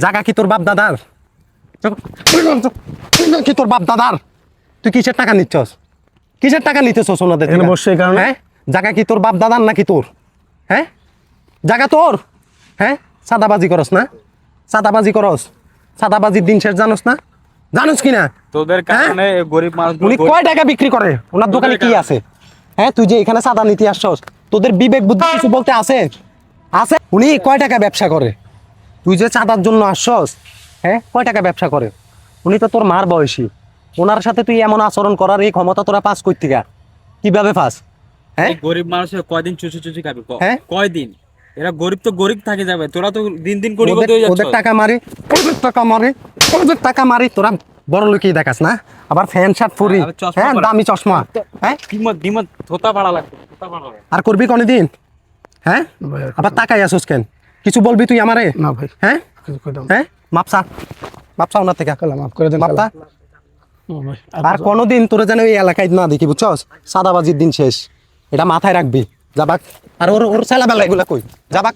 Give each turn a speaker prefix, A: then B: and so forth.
A: জায়গা কি তোর বাপ দাদার? কি তোর বাপ দাদার? তুই কিসের টাকা নিচ্ছস? কিসের টাকা নিতেছস ওনাদের
B: এখানে
A: থেকে?
B: বসছে এই কারণে।
A: হ্যাঁ, জায়গা কি তোর বাপ দাদার নাকি তোর? হ্যাঁ, জায়গা তোর? হ্যাঁ, সাদাবাজি করস না? সাদাবাজি করস? সাদাবাজির দিন শেষ জানোস না? জানোস কি না?
C: তোদের কারণে গরিব মানুষ
A: উনি কয় টাকা বিক্রি করে? ওনার দোকানে কি আছে? হ্যাঁ, তুই যে এখানে সাদা নিতে আসছস, তোদের বিবেক বুদ্ধি কিছু বলতে আছে? আছে? উনি কয় টাকা ব্যবসা করে? তুই যে চাঁদার জন্য আসছস, হ্যাঁ, কয় টাকা ব্যবসা করে? উনি তো তোর মার বয়সী। ওনার সাথে তুই এমন আচরণ করার এই ক্ষমতা তোরা পাস করতে গা কিভাবে পাস? হ্যাঁ,
C: গরিব মানুষের কয়দিন চুচি চুচি খাবি
A: হ্যাঁ?
C: কয়দিন? এরা গরিব তো গরিব থাকে যাবে, তোরা তো দিন দিন গরিব হয়ে
A: ওদের
C: যাচ্ছ।
A: টাকা মারি, ওদের টাকা মারি, তোরা বড় লোকই দেখাস না? আবার ফ্যান শার্ট পরি,
C: আবার চশমা
A: হ্যাঁ,
C: পরা।
A: দামি চশমা, হ্যাঁ,
C: ডিমত থোতা পাড়া লাগবে, থোতা পাড়া লাগবে।
A: আর করবি কোনদিন? হ্যাঁ,
B: ভাই, আর
A: আবার তাকাই আসুস কেন? কিছু বলবি তুই আমারে?
B: না ভাই,
A: হ্যাঁ,
B: কিছু কই দাও।
A: হ্যাঁ, মাপসা মাপসা ওনার থেকে,
B: কালা মাফ করে দেন,
A: মাপতা।
B: কালা। ও ভাই,
A: আর কোনোদিন তোরা যেন এই এলাকায় না দেখি, বুঝছস? সাদাবাজির দিন শেষ, এটা মাথায় রাখবি। যাবাক। আর ওর ছেলেবেলা এগুলা কই যাবাক।